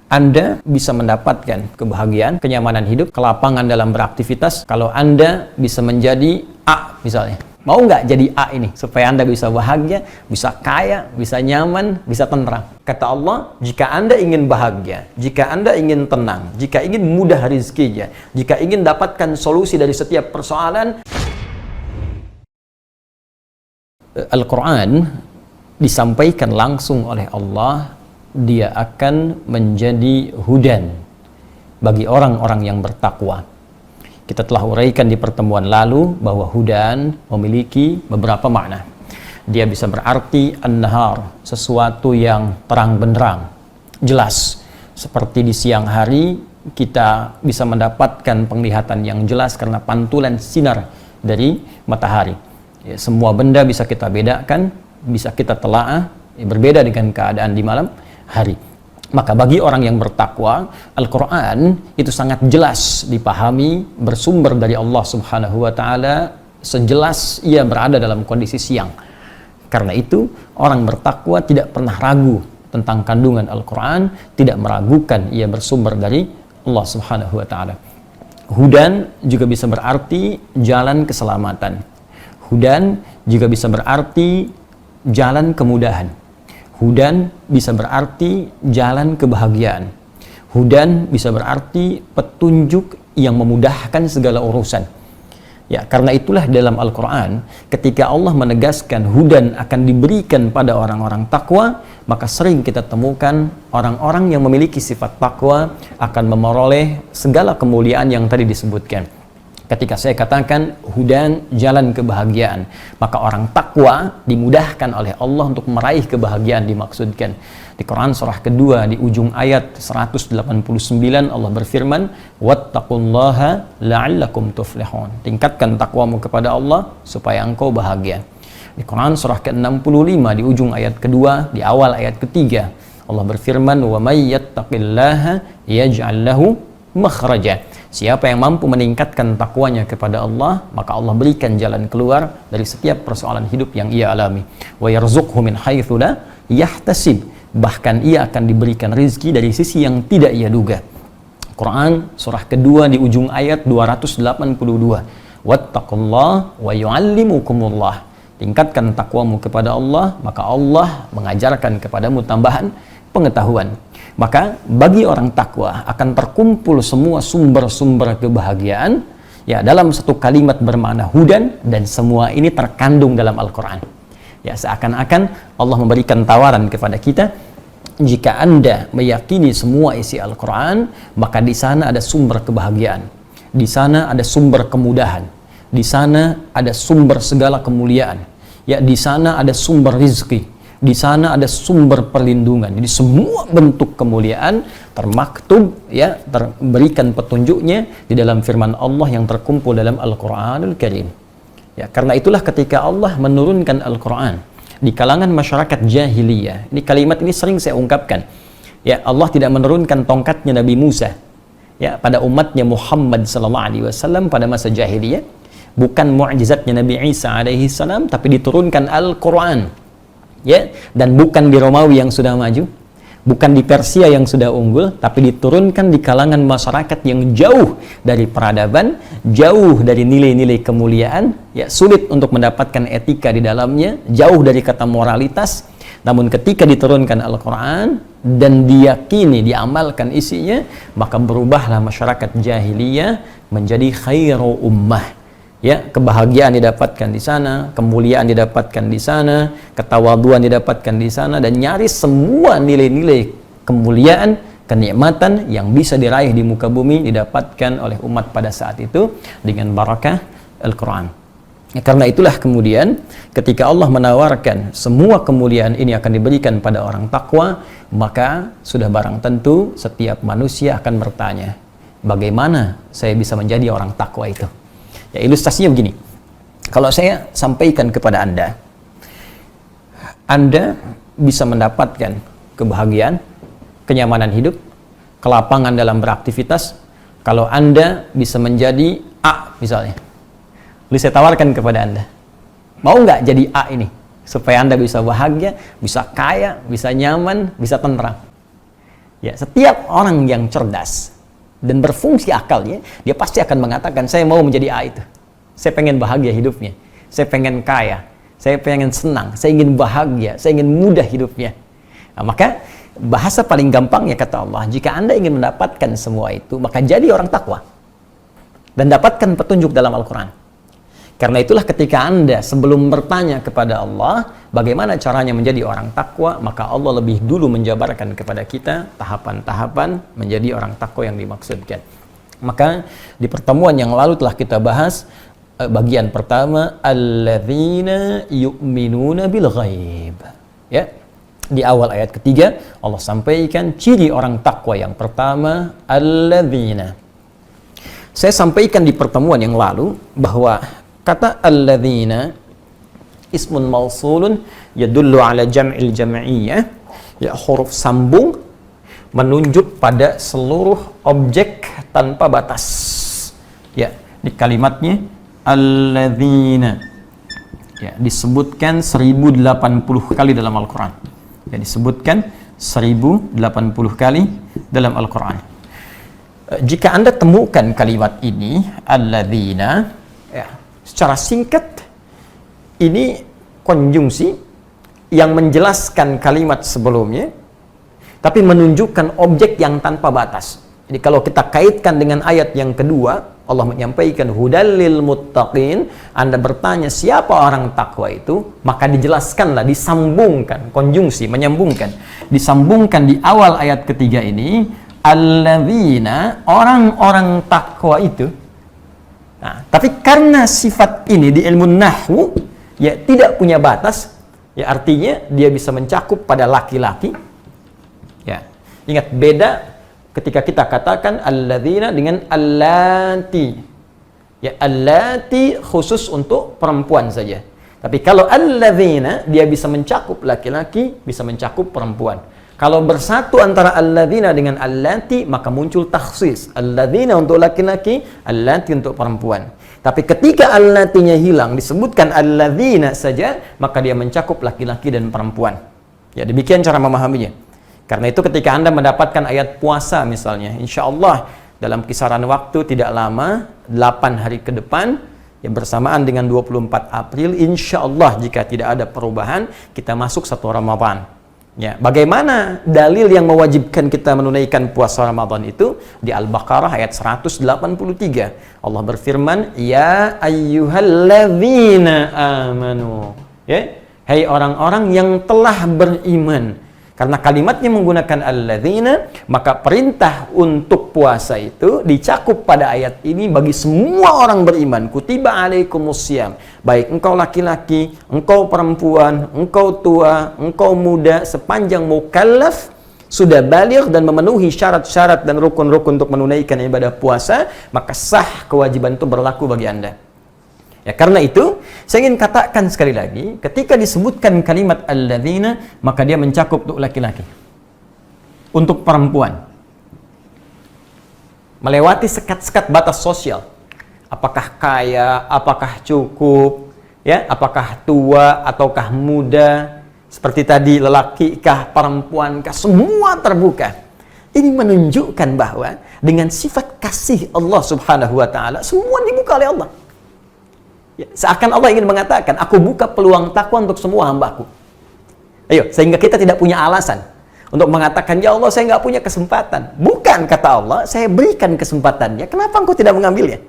Anda bisa mendapatkan kebahagiaan, kenyamanan hidup, kelapangan dalam beraktivitas kalau Anda bisa menjadi A misalnya. Mau nggak jadi A ini? Supaya Anda bisa bahagia, bisa kaya, bisa nyaman, bisa tenang. Kata Allah, jika Anda ingin bahagia, jika Anda ingin tenang, jika ingin mudah rezekinya, jika ingin dapatkan solusi dari setiap persoalan, Al-Quran disampaikan langsung oleh Allah, dia akan menjadi hudan bagi orang-orang yang bertakwa. Kita telah uraikan di pertemuan lalu bahwa hudan memiliki beberapa makna. Dia bisa berarti an-nahar, sesuatu yang terang benderang, jelas. Seperti di siang hari kita bisa mendapatkan penglihatan yang jelas karena pantulan sinar dari matahari. Ya, semua benda bisa kita bedakan, bisa kita telaah, berbeda dengan keadaan di malam hari. Maka bagi orang yang bertakwa, Al-Quran itu sangat jelas dipahami, bersumber dari Allah Subhanahu wa Ta'ala, sejelas ia berada dalam kondisi siang. Karena itu, orang bertakwa tidak pernah ragu tentang kandungan Al-Quran, tidak meragukan ia bersumber dari Allah Subhanahu wa Ta'ala. Hudan juga bisa berarti jalan keselamatan. Hudan juga bisa berarti jalan kemudahan. Hudan bisa berarti jalan kebahagiaan. Hudan bisa berarti petunjuk yang memudahkan segala urusan. Ya, karena itulah dalam Al-Quran, ketika Allah menegaskan hudan akan diberikan pada orang-orang takwa, maka sering kita temukan orang-orang yang memiliki sifat takwa akan memperoleh segala kemuliaan yang tadi disebutkan. Ketika saya katakan hudan jalan kebahagiaan, maka orang takwa dimudahkan oleh Allah untuk meraih kebahagiaan dimaksudkan. Di Quran surah kedua di ujung ayat 189 Allah berfirman, wattaqullaha la'allakum tuflihun. Tingkatkan takwamu kepada Allah supaya engkau bahagia. Di Quran surah ke-65 di ujung ayat kedua, di awal ayat ketiga, Allah berfirman, wa may yattaqillaha yaj'al lahu makhraja. Siapa yang mampu meningkatkan takwanya kepada Allah, maka Allah berikan jalan keluar dari setiap persoalan hidup yang ia alami. Wa yarzuqhu min haitsu la yahtasib. Bahkan ia akan diberikan rezeki dari sisi yang tidak ia duga. Quran surah kedua di ujung ayat 282. Wattaqullaha wa yu'allimukumullah. Tingkatkan takwamu kepada Allah, maka Allah mengajarkan kepadamu tambahan pengetahuan. Maka bagi orang takwa akan terkumpul semua sumber-sumber kebahagiaan ya dalam satu kalimat bermakna hudan, dan semua ini terkandung dalam Al-Quran. Ya, seakan-akan Allah memberikan tawaran kepada kita, jika Anda meyakini semua isi Al-Quran, maka di sana ada sumber kebahagiaan, di sana ada sumber kemudahan, di sana ada sumber segala kemuliaan, ya di sana ada sumber rizki, di sana ada sumber perlindungan. Jadi semua bentuk kemuliaan termaktub, ya, terberikan petunjuknya di dalam firman Allah yang terkumpul dalam Al-Quranul Karim. Ya, karena itulah ketika Allah menurunkan Al-Quran di kalangan masyarakat jahiliyah, ini kalimat ini sering saya ungkapkan. Ya, Allah tidak menurunkan tongkatnya Nabi Musa ya pada umatnya Muhammad SAW pada masa jahiliyah, bukan mu'jizatnya Nabi Isa alaihi salam, tapi diturunkan Al-Quran. Ya, dan bukan di Romawi yang sudah maju, bukan di Persia yang sudah unggul, tapi diturunkan di kalangan masyarakat yang jauh dari peradaban, jauh dari nilai-nilai kemuliaan, ya, sulit untuk mendapatkan etika di dalamnya, jauh dari kata moralitas. Namun ketika diturunkan Al-Quran dan diyakini, diamalkan isinya, maka berubahlah masyarakat jahiliyah menjadi khairu ummah. Ya, kebahagiaan didapatkan di sana, kemuliaan didapatkan di sana, ketawaduan didapatkan di sana, dan nyaris semua nilai-nilai kemuliaan, kenikmatan yang bisa diraih di muka bumi didapatkan oleh umat pada saat itu dengan barakah Al-Quran. Ya, karena itulah kemudian ketika Allah menawarkan semua kemuliaan ini akan diberikan pada orang takwa, maka sudah barang tentu setiap manusia akan bertanya, bagaimana saya bisa menjadi orang takwa itu? Ya, ilustrasinya begini. Kalau saya sampaikan kepada Anda bisa mendapatkan kebahagiaan, kenyamanan hidup, kelapangan dalam beraktivitas kalau Anda bisa menjadi A misalnya. Lalu saya tawarkan kepada Anda, mau nggak jadi A ini? Supaya Anda bisa bahagia, bisa kaya, bisa nyaman, bisa tenang. Ya, setiap orang yang cerdas dan berfungsi akalnya, dia pasti akan mengatakan, saya mau menjadi A itu. Saya pengen bahagia hidupnya. Saya pengen kaya. Saya pengen senang. Saya ingin bahagia. Saya ingin mudah hidupnya. Nah, maka bahasa paling gampang ya kata Allah, jika Anda ingin mendapatkan semua itu, maka jadi orang takwa. Dan dapatkan petunjuk dalam Al-Quran. Karena itulah ketika Anda sebelum bertanya kepada Allah, bagaimana caranya menjadi orang takwa, maka Allah lebih dulu menjabarkan kepada kita tahapan-tahapan menjadi orang takwa yang dimaksudkan. Maka di pertemuan yang lalu telah kita bahas bagian pertama, alladzina yu'minuna bil ghaib. Ya. Di awal ayat ketiga Allah sampaikan ciri orang takwa yang pertama, alladzina. Saya sampaikan di pertemuan yang lalu bahwa kata alladzina ismun mausulun yadullu ala jam'il jam'iyyah, ya, huruf sambung menunjuk pada seluruh objek tanpa batas. Ya, di kalimatnya alladzina, ya, disebutkan 1080 kali dalam Al-Quran. Ya, disebutkan 1080 kali dalam Al-Quran. Jika Anda temukan kalimat ini alladzina, ya, secara singkat ini konjungsi yang menjelaskan kalimat sebelumnya tapi menunjukkan objek yang tanpa batas. Jadi kalau kita kaitkan dengan ayat yang kedua, Allah menyampaikan hudal lil muttaqin. Anda bertanya siapa orang takwa itu, maka dijelaskanlah, disambungkan, konjungsi, menyambungkan. Disambungkan di awal ayat ketiga ini, alladzina, orang-orang takwa itu. Nah, tapi karena sifat ini di ilmu nahwu, ya, tidak punya batas, ya, artinya dia bisa mencakup pada laki-laki. Ya, ingat beda ketika kita katakan alladzina dengan allati. Ya, allati khusus untuk perempuan saja. Tapi kalau alladzina, dia bisa mencakup laki-laki, bisa mencakup perempuan. Kalau bersatu antara alladzina dengan allati, maka muncul takhsis. Alladzina untuk laki-laki, allati untuk perempuan. Tapi ketika allatinya hilang, disebutkan alladzina saja, maka dia mencakup laki-laki dan perempuan. Ya, demikian cara memahaminya. Karena itu ketika Anda mendapatkan ayat puasa misalnya, insya Allah dalam kisaran waktu tidak lama, 8 hari ke depan, yang bersamaan dengan 24 April, insya Allah jika tidak ada perubahan, kita masuk 1 Ramadan. Ya, bagaimana dalil yang mewajibkan kita menunaikan puasa Ramadan itu? Di Al-Baqarah ayat 183. Allah berfirman, ya ayyuhalladzina amanu. Ya, hai orang-orang yang telah beriman. Karena kalimatnya menggunakan alladzina, maka perintah untuk puasa itu dicakup pada ayat ini bagi semua orang beriman. Kutiba alaikumusiyam. Baik engkau laki-laki, engkau perempuan, engkau tua, engkau muda, sepanjang mukallaf sudah baligh dan memenuhi syarat-syarat dan rukun-rukun untuk menunaikan ibadah puasa, maka sah kewajiban itu berlaku bagi Anda. Ya, karena itu saya ingin katakan sekali lagi, ketika disebutkan kalimat alladzina, maka dia mencakup untuk laki-laki. Untuk perempuan, melewati sekat-sekat batas sosial. Apakah kaya, apakah cukup, ya, apakah tua ataukah muda, seperti tadi lelaki kah, perempuan kah, semua terbuka. Ini menunjukkan bahwa dengan sifat kasih Allah Subhanahu wa taala, semua dibuka oleh Allah. Ya, seakan Allah ingin mengatakan, aku buka peluang takwa untuk semua hambaku. Ayo, sehingga kita tidak punya alasan untuk mengatakan, ya Allah, saya nggak punya kesempatan. Bukan, kata Allah, saya berikan kesempatannya. Kenapa engkau tidak mengambilnya?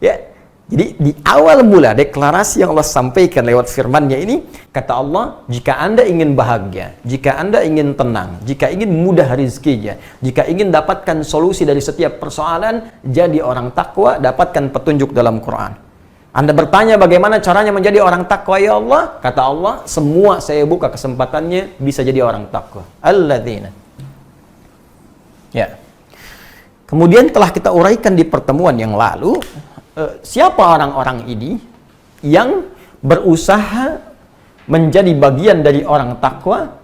Ya, jadi di awal mula deklarasi yang Allah sampaikan lewat firman-Nya ini, kata Allah, jika Anda ingin bahagia, jika Anda ingin tenang, jika ingin mudah rezekinya, jika ingin dapatkan solusi dari setiap persoalan, jadi orang takwa, dapatkan petunjuk dalam Quran. Anda bertanya bagaimana caranya menjadi orang takwa, ya Allah? Kata Allah, semua saya buka kesempatannya bisa jadi orang takwa. Alladzina. Ya. Kemudian telah kita uraikan di pertemuan yang lalu, siapa orang-orang ini yang berusaha menjadi bagian dari orang takwa?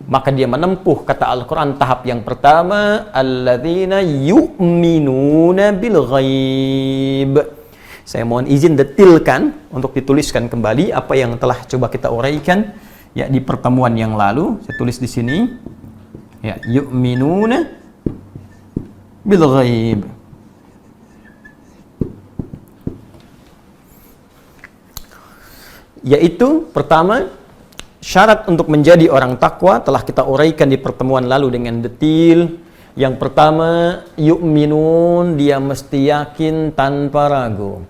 Maka dia menempuh, kata Al-Quran, tahap yang pertama, alladzina yu'minuna bil ghaib. Saya mohon izin detilkan untuk dituliskan kembali apa yang telah coba kita uraikan ya di pertemuan yang lalu. Saya tulis di sini. Ya, yu'minuna bil ghaib. Yaitu pertama, syarat untuk menjadi orang takwa telah kita uraikan di pertemuan lalu dengan detail. Yang pertama, yu'minun, dia mesti yakin tanpa ragu.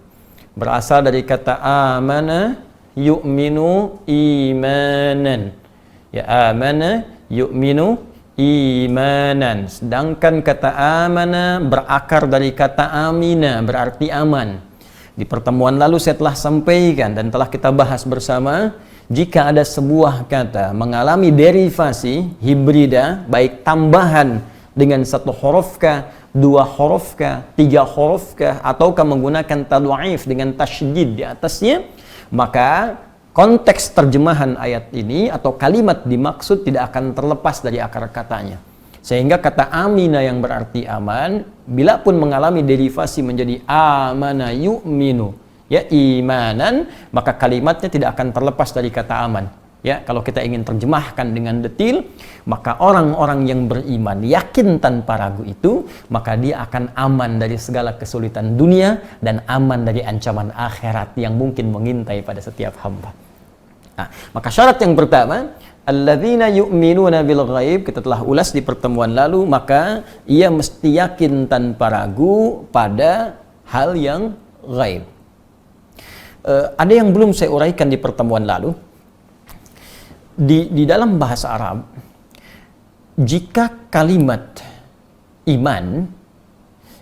Berasal dari kata amana, yu'minu imanan. Ya, amana, yu'minu imanan. Sedangkan kata amana berakar dari kata amina, berarti aman. Di pertemuan lalu saya telah sampaikan dan telah kita bahas bersama, jika ada sebuah kata mengalami derivasi hibrida, baik tambahan dengan satu huruf kah, dua huruf kah, tiga huruf kah, ataukah menggunakan tadwaif dengan tasydid di atasnya, maka konteks terjemahan ayat ini atau kalimat dimaksud tidak akan terlepas dari akar katanya. Sehingga kata amina yang berarti aman, bila pun mengalami derivasi menjadi amana yu'minu, ya imanan, maka kalimatnya tidak akan terlepas dari kata aman. Ya, kalau kita ingin terjemahkan dengan detail, maka orang-orang yang beriman yakin tanpa ragu itu, maka dia akan aman dari segala kesulitan dunia dan aman dari ancaman akhirat yang mungkin mengintai pada setiap hamba. Nah, maka syarat yang pertama, alladzina yu'minuna bil ghaib, kita telah ulas di pertemuan lalu, maka ia mesti yakin tanpa ragu pada hal yang ghaib. Ada yang belum saya uraikan di pertemuan lalu. Di dalam bahasa Arab, jika kalimat iman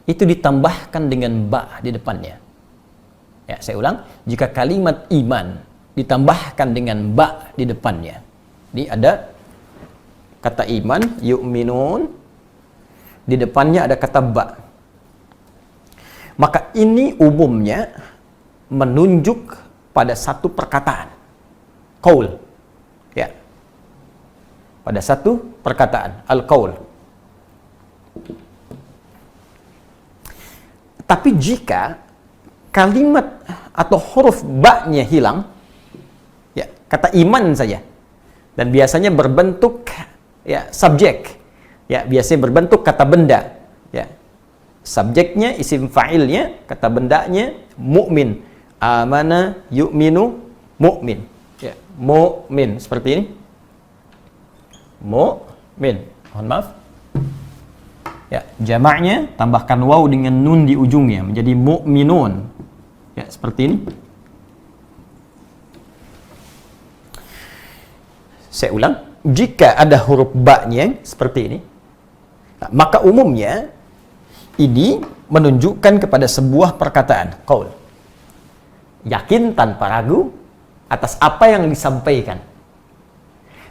itu ditambahkan dengan ba di depannya. Ya, saya ulang, jika kalimat iman ditambahkan dengan ba di depannya. Ini ada kata iman, yu'minun, di depannya ada kata ba. Maka ini umumnya menunjuk pada satu perkataan, qaul. Ya, pada satu perkataan, al-qaul. Tapi jika kalimat atau huruf ba-nya hilang, ya, kata iman saja, dan biasanya berbentuk ya subjek, ya biasanya berbentuk kata benda, ya subjeknya isim fa'ilnya, kata bendanya mukmin, amana yu'minu mukmin, ya mukmin seperti ini, mukmin, mohon maaf, ya jamaknya tambahkan waw dengan nun di ujungnya menjadi mukminun, ya seperti ini. Saya ulang, jika ada huruf ba-nya seperti ini, maka umumnya ini menunjukkan kepada sebuah perkataan, qaul. Yakin tanpa ragu atas apa yang disampaikan.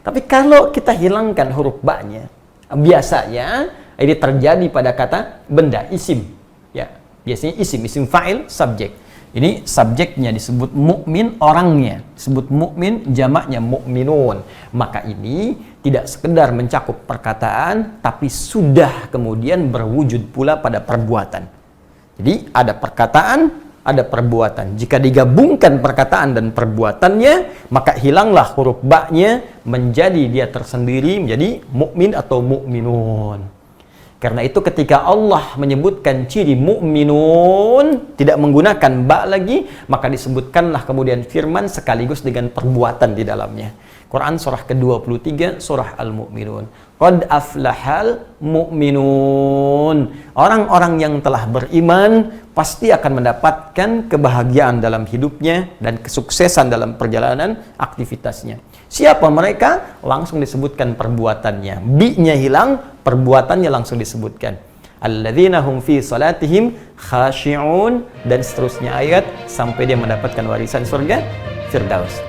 Tapi kalau kita hilangkan huruf ba-nya, biasanya ini terjadi pada kata benda, isim. Ya, biasanya isim fa'il, subjek. Ini subjeknya disebut mukmin, orangnya disebut mukmin, jamaknya mukminun. Maka ini tidak sekedar mencakup perkataan, tapi sudah kemudian berwujud pula pada perbuatan. Jadi ada perkataan, ada perbuatan. Jika digabungkan perkataan dan perbuatannya, maka hilanglah huruf ba-nya, menjadi dia tersendiri menjadi mukmin atau mukminun. Karena itu ketika Allah menyebutkan ciri mukminun tidak menggunakan ba lagi, maka disebutkanlah kemudian firman sekaligus dengan perbuatan di dalamnya. Quran surah ke-23 surah Al-Mu'minun. Qad aflahal mu'minun. Orang-orang yang telah beriman pasti akan mendapatkan kebahagiaan dalam hidupnya dan kesuksesan dalam perjalanan aktivitasnya. Siapa mereka? Langsung disebutkan perbuatannya. Bi-nya hilang, perbuatannya langsung disebutkan. Alladzina hum fi salatihim khashi'un, dan seterusnya ayat sampai dia mendapatkan warisan surga Firdaus.